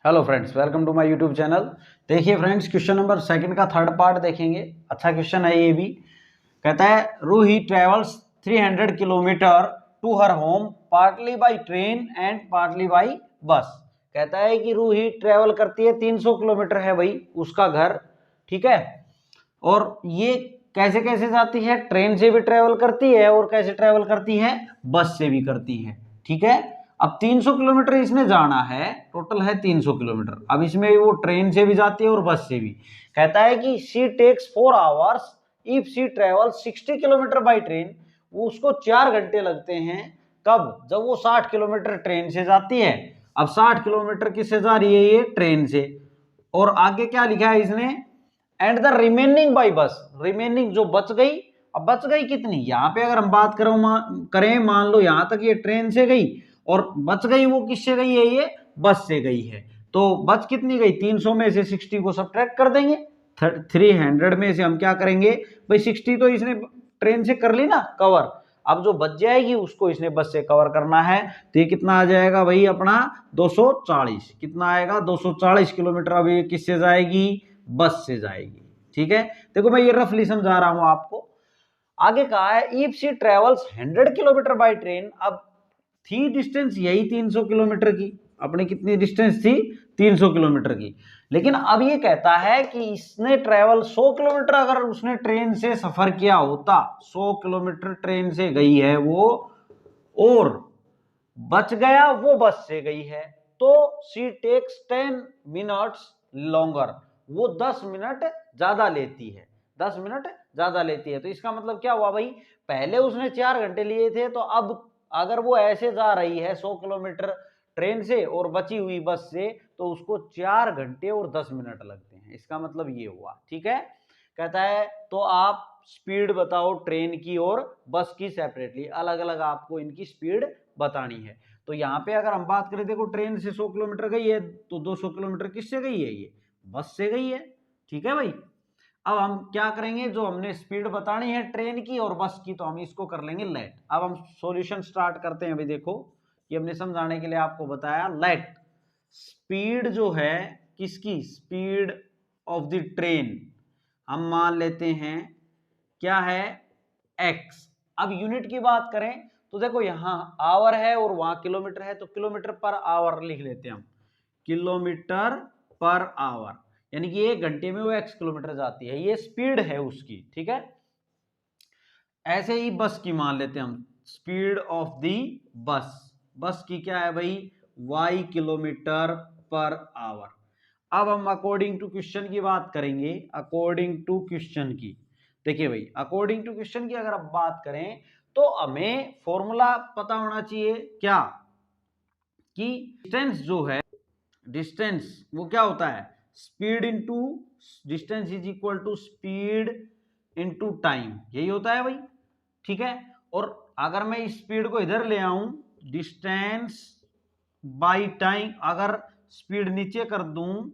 Hello friends, welcome to my YouTube channel. देखिए friends, question number second का third part देखेंगे। अच्छा question है ये भी। कहता है Ruhi travels 300 kilometre to her home partly by train and partly by bus. कहता है कि रूही ट्रेवल करती है 300 किलोमीटर है भाई उसका घर, ठीक है। और ये कैसे कैसे जाती है, ट्रेन से भी ट्रेवल करती है और कैसे ट्रेवल करती है, बस से भी करती है, ठीक है। अब 300 किलोमीटर इसने जाना है, टोटल है 300 किलोमीटर। अब इसमें वो ट्रेन से भी जाती है और बस से भी। कहता है कि she takes 4 hours if she travel 60 kilometre by train. वो उसको 4 घंटे लगते हैं। कब? जब वो 60 किलोमीटर ट्रेन से जाती है। अब 60 किलोमीटर किससे जा रही है? ये ट्रेन से। और आगे क्या लिखा है इसने? And the remaining by bus. Remaining जो बच गई, अब बच गई कितनी? यहाँ पे अगर हम बात करें, मान लो यहाँ तक ये ट्रेन से गई और बच गई वो किससे गई है? ये बस से गई है। तो बच कितनी गई? 300 में से 60 को सब्ट्रैक्ट कर देंगे। 300 में से हम क्या करेंगे भाई? 60 तो इसने ट्रेन से कर ली ना कवर। अब जो बच जाएगी उसको इसने बस से कवर करना है। तो ये कितना आ जाएगा भाई अपना? 240। कितना आएगा? 240 किलोमीटर। अब ये किससे जाएगी? बस से जाएगी, ठीक है। देखो मैं ये रफली समझा रहा हूं आपको। आगे कहा है if she travels 100 kilometre by train. अब थी डिस्टेंस यही 300 किलोमीटर की। अपनी कितनी डिस्टेंस थी? 300 किलोमीटर की। लेकिन अब ये कहता है कि इसने ट्रेवल 100 किलोमीटर अगर उसने ट्रेन से सफर किया होता, 100 किलोमीटर ट्रेन से गई है वो, और बच गया वो बस से गई है, तो शी टेक्स 10 मिनट्स लॉन्गर। वो 10 मिनट ज्यादा लेती है। 10 मिनट ज्यादा लेती है। तो इसका मतलब क्या हुआ भाई? पहले उसने 4 घंटे लिए थे, तो अब अगर वो ऐसे जा रही है 100 किलोमीटर ट्रेन से और बची हुई बस से, तो उसको 4 घंटे और 10 मिनट लगते हैं। इसका मतलब ये हुआ, ठीक है। कहता है तो आप स्पीड बताओ ट्रेन की और बस की सेपरेटली, अलग अलग आपको इनकी स्पीड बतानी है। तो यहाँ पे अगर हम बात करें, देखो ट्रेन से 100 किलोमीटर गई है, तो 200 किलोमीटर किससे गई है? ये बस से गई है, ठीक है भाई। अब हम क्या करेंगे? जो हमने स्पीड बतानी है ट्रेन की और बस की, तो हम इसको कर लेंगे लेट। अब हम सॉल्यूशन स्टार्ट करते हैं। अभी देखो ये हमने समझाने के लिए आपको बताया। लेट स्पीड जो है किसकी? स्पीड ऑफ द ट्रेन हम मान लेते हैं क्या है? एक्स। अब यूनिट की बात करें तो देखो यहां आवर है और वहां किलोमीटर है, तो किलोमीटर पर आवर लिख लेते हैं हम। किलोमीटर पर आवर, यानी कि 1 घंटे में वो x किलोमीटर जाती है। ये स्पीड है उसकी, ठीक है। ऐसे ही बस की मान लेते हैं हम। स्पीड ऑफ दी बस, बस की क्या है भाई? y kilometre per hour. अब हम अकॉर्डिंग टू क्वेश्चन की बात करेंगे। अकॉर्डिंग टू क्वेश्चन की, देखिए भाई, अकॉर्डिंग टू क्वेश्चन की अगर आप बात करें तो हमें फॉर्मूला पता होना चाहिए क्या? कि डिस्टेंस जो है, डिस्टेंस वो क्या होता है? Speed into distance is equal to speed into time, यही होता है भाई, ठीक है। और अगर मैं इस स्पीड को इधर ले आऊं, डिस्टेंस बाई टाइम, अगर स्पीड नीचे कर दूं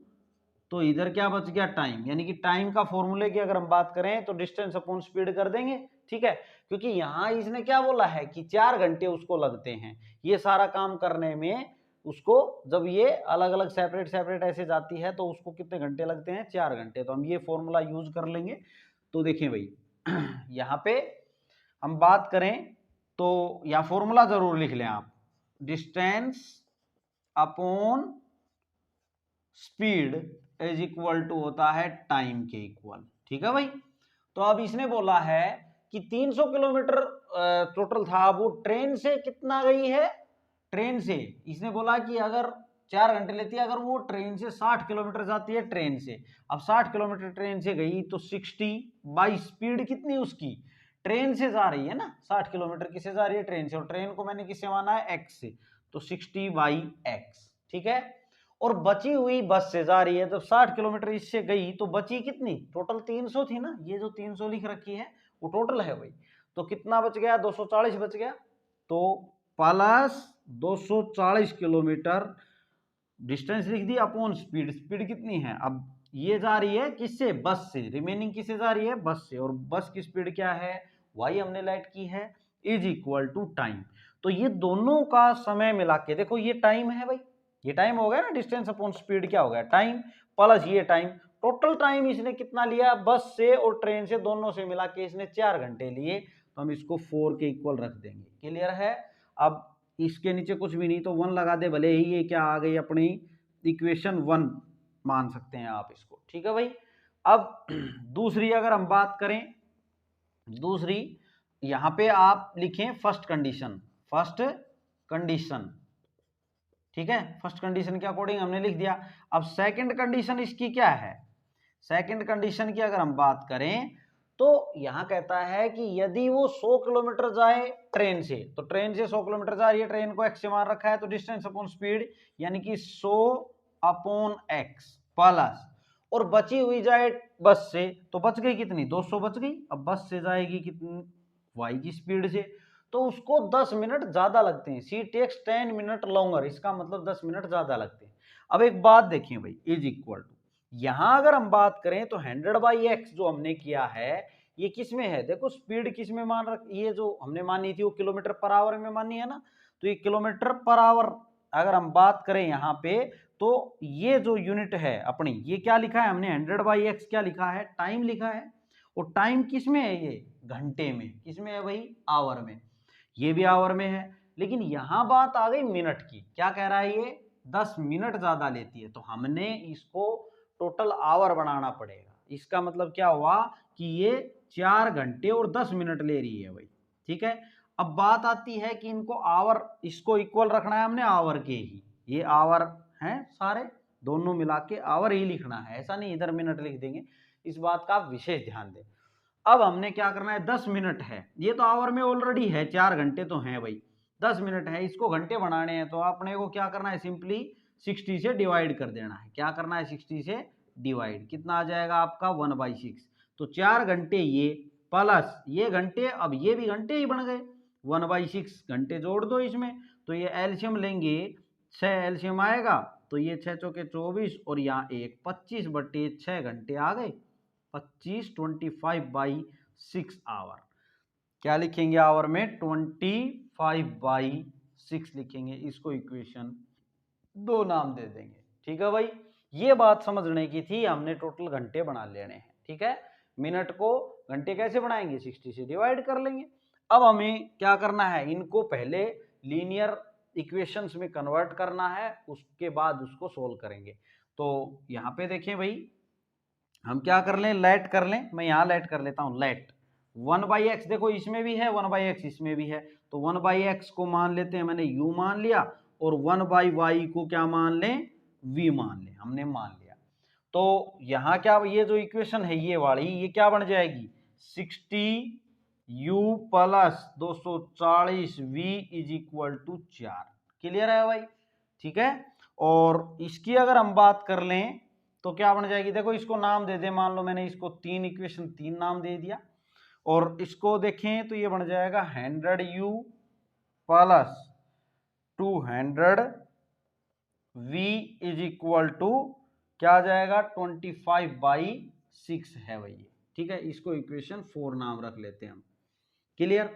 तो इधर क्या बच गया? टाइम। यानी कि टाइम का फॉर्मूले की अगर हम बात करें तो डिस्टेंस अपॉन स्पीड कर देंगे, ठीक है। क्योंकि यहां इसने क्या बोला है कि 4 घंटे उसको लगते हैं ये सारा काम करने में। उसको जब ये अलग अलग सेपरेट सेपरेट ऐसे जाती है तो उसको कितने घंटे लगते हैं? 4 घंटे। तो हम ये फॉर्मूला यूज कर लेंगे। तो देखिए भाई यहाँ पे हम बात करें तो यहाँ फॉर्मूला जरूर लिख लें आप। Distance upon speed is equal to होता है टाइम के इक्वल, ठीक है भाई। तो अब इसने बोला है कि 300 किलोमीटर टोटल था, वो ट्रेन से कितना गई है? ट्रेन से इसने बोला कि अगर 4 घंटे लेती है, अगर वो ट्रेन से 60 किलोमीटर जाती है ट्रेन से। अब 60 किलोमीटर ट्रेन से गई तो 60 बाई स्पीड कितनी उसकी? ट्रेन से जा रही है ना 60 किलोमीटर, किससे जा रही है? ट्रेन से। और ट्रेन को मैंने किससे माना है? एक्स से। तो 60 बाई एक्स, ठीक है। और बची हुई बस से जा रही है, तो 60 किलोमीटर इससे गई तो बची कितनी? टोटल 300 थी ना, ये जो 300 लिख रखी है वो टोटल है भाई। तो कितना बच गया? 240 बच गया। तो प्लस 240 किलोमीटर डिस्टेंस लिख दी अपॉन स्पीड। स्पीड कितनी है? अब ये जा रही है किससे? बस से। रिमेनिंग किससे जा रही है? बस से। और बस की स्पीड क्या है? वाई हमने लेट की है, इज इक्वल टू टाइम। तो ये दोनों का समय मिला के देखो, ये टाइम है भाई, ये टाइम हो गया ना, डिस्टेंस अपॉन स्पीड क्या हो गया, टाइम प्लस ये टाइम। टोटल टाइम इसने कितना लिया, बस से और ट्रेन से दोनों से मिला के इसने 4 घंटे लिए, तो हम इसको 4 के इक्वल रख देंगे। क्लियर है। अब इसके नीचे कुछ भी नहीं तो 1 लगा दे, भले ही ये क्या आ गई अपनी इक्वेशन 1 मान सकते हैं आप इसको। ठीक है भाई। अब दूसरी अगर हम बात करें, दूसरी यहां पे आप लिखें फर्स्ट कंडीशन, फर्स्ट कंडीशन। ठीक है, फर्स्ट कंडीशन के अकॉर्डिंग हमने लिख दिया। अब सेकंड कंडीशन इसकी क्या है, सेकंड कंडीशन की अगर हम बात करें तो यहां कहता है कि यदि वो 100 किलोमीटर जाए ट्रेन से, तो ट्रेन से 100 किलोमीटर जा रही है, ट्रेन को एक्स से मान रखा है, तो डिस्टेंस अपॉन स्पीड यानी कि 100 अपॉन एक्स प्लस, और बची हुई जाए बस से, तो बच गई कितनी, 200 बच गई। अब बस से जाएगी कितनी, वाई की स्पीड से, तो उसको 10 मिनट ज्यादा लगते हैं। सी टेक्स 10 मिनट लॉन्गर, इसका मतलब 10 मिनट ज्यादा लगते हैं। अब एक बात देखिए भाई, इज इक्वल टू, यहां अगर हम बात करें तो 100/x जो हमने किया है ये किस में है, देखो स्पीड किस में मान रख, ये जो हमने मानी थी वो किलोमीटर पर आवर में मानी है ना, तो ये किलोमीटर पर आवर अगर हम बात करें यहाँ पे, तो ये जो यूनिट है अपनी, ये क्या लिखा है हमने, 100/x क्या लिखा है, टाइम लिखा है। और टाइम किस में है, ये घंटे में, किस में है भाई, आवर में, ये भी आवर में है। लेकिन यहां बात आ गई मिनट की, क्या कह रहा है ये 10 मिनट ज्यादा लेती है, तो हमने इसको टोटल आवर बनाना पड़ेगा। इसका मतलब क्या हुआ कि ये 4 घंटे और 10 मिनट ले रही है भाई। ठीक है। अब बात आती है कि इनको आवर, इसको इक्वल रखना है हमने आवर के ही, ये आवर हैं सारे, दोनों मिला के आवर ही लिखना है, ऐसा नहीं इधर मिनट लिख देंगे, इस बात का आप विशेष ध्यान दें। अब हमने क्या करना है, 10 मिनट है, ये तो आवर में ऑलरेडी है, 4 घंटे तो हैं भाई, 10 मिनट है, इसको घंटे बनाने हैं, तो आपने को क्या करना है, सिंपली 60 से डिवाइड कर देना है। क्या करना है, 60 से डिवाइड, कितना आ जाएगा आपका 1/6। तो 4 घंटे ये प्लस ये घंटे, अब ये भी घंटे ही बन गए, 1/6 घंटे जोड़ दो इसमें, तो ये एलसीएम लेंगे, 6 एलसीएम आएगा, तो ये 6 चौके 24 और यहाँ 1 25/6 घंटे आ गए, 25 आवर। क्या लिखेंगे आवर में, 25/6 लिखेंगे, इसको इक्वेशन 2 नाम दे देंगे। ठीक है भाई, ये बात समझने की थी, हमने टोटल घंटे बना लेने हैं। ठीक है, मिनट को घंटे कैसे बनाएंगे, 60 से डिवाइड कर लेंगे। अब हमें क्या करना है, इनको पहले लीनियर इक्वेशंस में कन्वर्ट करना है, उसके बाद उसको सोल्व करेंगे। तो यहाँ पे देखें भाई, हम क्या कर लें, लेट कर लें, मैं यहाँ लेट कर लेता हूँ, लेट 1/x, देखो इसमें भी है 1/x, इसमें भी है, तो 1/x को मान लेते हैं, मैंने u मान लिया, और 1/y को क्या मान लें, v मान लें, हमने मान लिया। तो यहाँ क्या, ये जो इक्वेशन है ये वाली, ये क्या बन जाएगी, 60u plus 240v is equal to 4। Clear है भाई। ठीक है, और इसकी अगर हम बात कर लें तो क्या बन जाएगी, देखो इसको नाम दे दे, मान लो मैंने इसको 3 इक्वेशन 3 नाम दे दिया, और इसको देखें तो ये बन जाएगा 100u plus 200v is equal to क्या आ जाएगा, 25/6 है भाई। ठीक है, इसको इक्वेशन 4 नाम रख लेते हैं हम। क्लियर।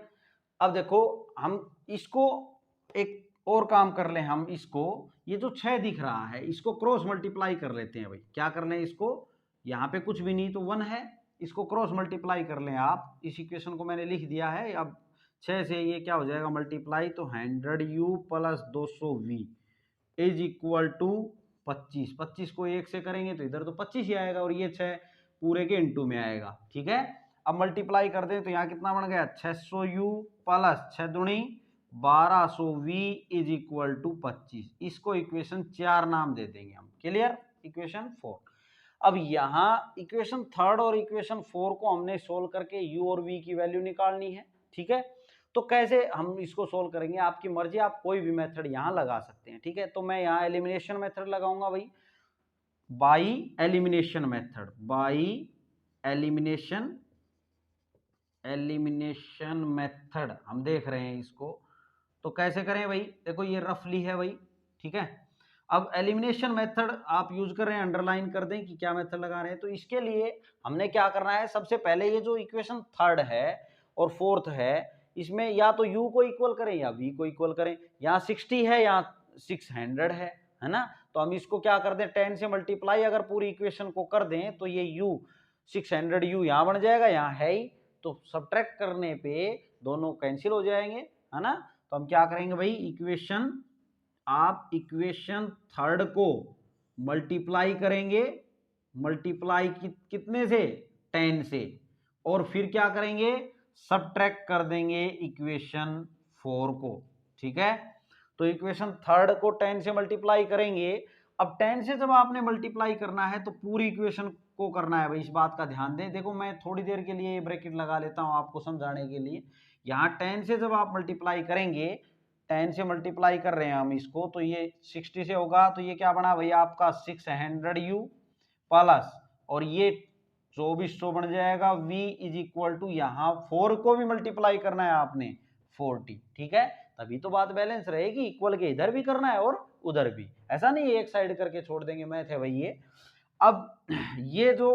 अब देखो हम इसको एक और काम कर लें, हम इसको, ये जो 6 दिख रहा है इसको क्रॉस मल्टीप्लाई कर लेते हैं भाई। क्या कर लें इसको, यहाँ पे कुछ भी नहीं तो 1 है, इसको क्रॉस मल्टीप्लाई कर लें आप, इस इक्वेशन को मैंने लिख दिया है। अब 6 से ये क्या हो जाएगा मल्टीप्लाई, तो 100u plus 200v is equal to 25, 25 को 1 से करेंगे तो इधर तो 25 ही आएगा, और ये 6 पूरे के इनटू में आएगा। ठीक है, अब मल्टीप्लाई कर दें तो यहाँ कितना बन गया, 600u प्लस 6 दूनी 1200v इज इक्वल टू 25, इसको इक्वेशन 4 नाम दे देंगे हम। Clear, equation 4। अब यहाँ इक्वेशन 3 और इक्वेशन 4 को हमने सोल्व करके u और v की वैल्यू निकालनी है। ठीक है, तो कैसे हम इसको सोल्व करेंगे, आपकी मर्जी, आप कोई भी मेथड यहाँ लगा सकते हैं। ठीक है, तो मैं यहाँ एलिमिनेशन मेथड लगाऊंगा भाई, by elimination method, by elimination method हम देख रहे हैं इसको, तो कैसे करें भाई, देखो ये रफली है भाई। ठीक है, अब एलिमिनेशन मेथड आप यूज कर रहे हैं, अंडरलाइन कर दें कि क्या मेथड लगा रहे हैं। तो इसके लिए हमने क्या करना है, सबसे पहले ये जो इक्वेशन 3 है और 4th है, इसमें या तो u को इक्वल करें या v को इक्वल करें। यहाँ 60 है, यहाँ 600 है है ना। तो हम इसको क्या कर दें, 10 से मल्टीप्लाई अगर पूरी इक्वेशन को कर दें तो ये u 600u यहाँ बन जाएगा, यहाँ है ही, तो सब्ट्रैक्ट करने पे दोनों कैंसिल हो जाएंगे, है ना। तो हम क्या करेंगे भाई, इक्वेशन थर्ड को मल्टीप्लाई करेंगे, मल्टीप्लाई कितने से, 10 से, और फिर क्या करेंगे, सब्ट्रैक्ट कर देंगे इक्वेशन 4 को, ठीक है। तो इक्वेशन थर्ड को 10 से मल्टीप्लाई करेंगे। अब 10 से जब आपने मल्टीप्लाई करना है तो पूरी इक्वेशन को करना है भाई, इस बात का ध्यान दें। देखो मैं थोड़ी देर के लिए ब्रैकेट लगा लेता हूं आपको समझाने के लिए। यहाँ 10 से जब आप मल्टीप्लाई करेंगे, 10 से मल्टीप्लाई कर रहे हैं हम इसको, तो ये 60 से होगा, तो ये क्या बना भाई आपका 600u प्लस, और ये 2400 बन जाएगा v इज इक्वल टू, यहाँ 4 को भी मल्टीप्लाई करना है आपने 40, ठीक है। तभी तो बात बैलेंस रहेगी, इक्वल के इधर भी करना है और उधर भी, ऐसा नहीं एक साइड करके छोड़ देंगे, मैथ है भाई ये। अब ये जो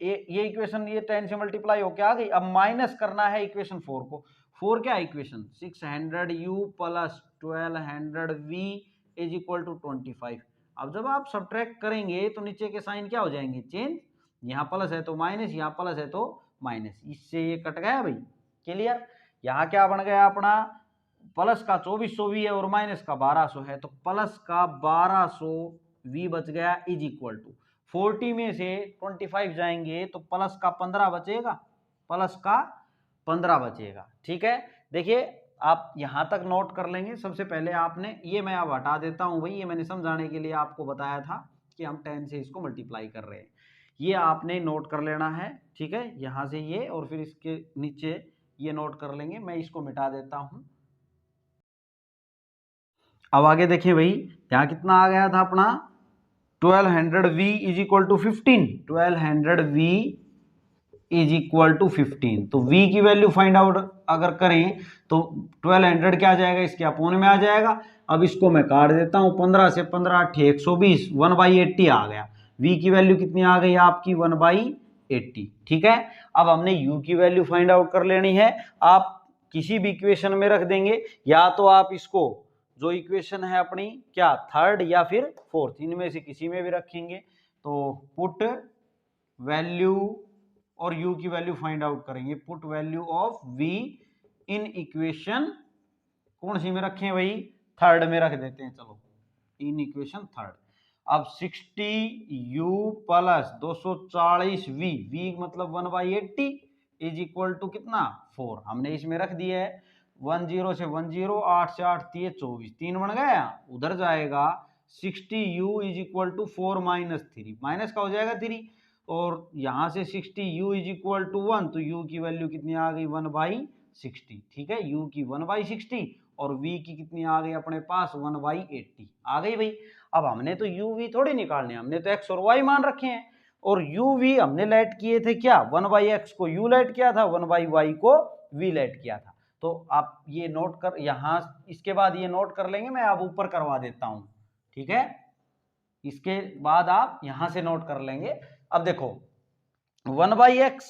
ये इक्वेशन ये 10 से मल्टीप्लाई होके आ गई, अब माइनस करना है इक्वेशन 4 को। 4 क्या equation, 600u plus 1200v is equal to 25। अब जब आप सब्ट्रैक्ट करेंगे तो नीचे के साइन क्या हो जाएंगे, चेंज, यहाँ प्लस है तो माइनस, यहाँ प्लस है तो माइनस, इससे ये कट गया भाई, क्लियर। यहाँ क्या बन गया अपना, प्लस का 2400v है और माइनस का 1200 है, तो प्लस का 1200v बच गया इज इक्वल टू 40 में से 25 जाएंगे तो प्लस का 15 बचेगा, प्लस का 15 बचेगा, ठीक है। देखिए आप यहां तक नोट कर लेंगे। सबसे पहले आपने ये, मैं अब हटा देता हूं भाई, ये मैंने समझाने के लिए आपको बताया था कि हम 10 से इसको मल्टीप्लाई कर रहे हैं, ये आपने नोट कर लेना है, ठीक है। यहां से ये और फिर इसके नीचे ये नोट कर लेंगे, मैं इसको मिटा देता हूं। अब आगे देखिए भाई, यहाँ कितना आ गया था अपना 1200v is equal to 15, 1200v is equal to 15। तो v की वैल्यू फाइंड आउट अगर करें तो 1200 क्या आ जाएगा, इसके अपोन में आ जाएगा। अब इसको मैं काट देता हूं, 15 से 15 8 120, 1/80 आ गया। v की वैल्यू कितनी आ गई आपकी, 1/80, ठीक है। अब हमने u की वैल्यू फाइंड आउट कर लेनी है। आप किसी भी इक्वेशन में रख देंगे, या तो आप इसको जो इक्वेशन है अपनी क्या थर्ड या फिर फोर्थ, इनमें से किसी में भी रखेंगे। तो पुट वैल्यू और u की वैल्यू फाइंड आउट करेंगे, put value of v in equation, कौन सी में रखें भाई, थर्ड में रख देते हैं, चलो इन इक्वेशन थर्ड। अब 60u प्लस 240v, v मतलब 1/80 इज इक्वल टू कितना 4, हमने इसमें रख दिया है। 10 से 10, 8 से 8 3 24, 3 बन गया, उधर जाएगा 60u is equal to 4 minus 3, minus का हो जाएगा 3, और यहाँ से 60u इज इक्वल टू 1, तो u की वैल्यू कितनी आ गई 1/60, ठीक है। u की 1/60 और v की कितनी आ गई अपने पास 1/80 आ गई भाई। अब हमने तो u v थोड़ी निकालने, हमने तो x और y मान रखे हैं, और u v हमने लेट किए थे क्या, 1/x को u लेट किया था, 1/y को v लेट किया था। तो आप ये नोट कर, यहाँ इसके बाद ये नोट कर लेंगे, मैं अब ऊपर करवा देता हूं, ठीक है। इसके बाद आप यहां से नोट कर लेंगे। अब देखो 1/x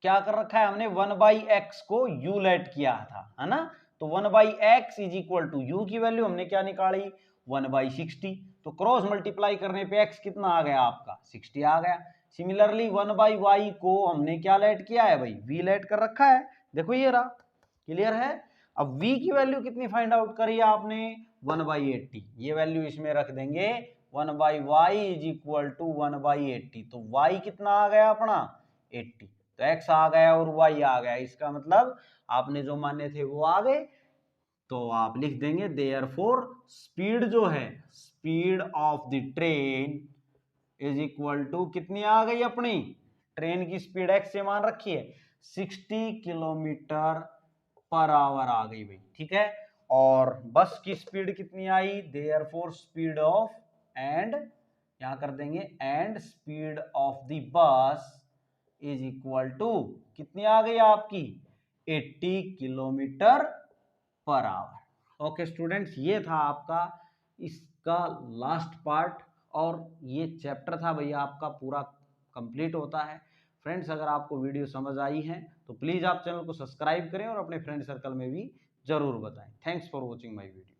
क्या कर रखा है हमने, 1/x को u लेट किया था, है ना। तो 1/x is equal to u की वैल्यू हमने क्या निकाली 1/60, तो क्रॉस मल्टीप्लाई करने पे x कितना आ गया आपका 60 आ गया। सिमिलरली 1/y को हमने क्या लेट किया है भाई, v लेट कर रखा है, देखो ये रहा, क्लियर है। अब v की वैल्यू कितनी फाइंड आउट करी आपने 1/80, ये वैल्यू इसमें रख देंगे, 1/y इज इक्वल टू 1/80, तो y कितना आ गया अपना 80, तो x आ गया और y आ गया, इसका मतलब आपने जो माने थे वो आ गए। तो आप लिख देंगे देयरफॉर स्पीड जो है, speed of the train is equal to कितनी आ गई अपनी, ट्रेन की स्पीड x से मान रखी है 60 किलोमीटर पर आवर आ गई भाई, ठीक है। और बस की स्पीड कितनी आई, देयरफॉर स्पीड ऑफ, एंड यहां कर देंगे and speed of the bus is equal to कितनी आ गई आपकी 80 kilometre per hour. Okay students, ये था आपका इसका लास्ट पार्ट, और ये चैप्टर था भैया आपका पूरा कंप्लीट होता है। फ्रेंड्स अगर आपको वीडियो समझ आई है तो प्लीज़ आप चैनल को सब्सक्राइब करें और अपने फ्रेंड सर्कल में भी जरूर बताएं। Thanks for watching my video.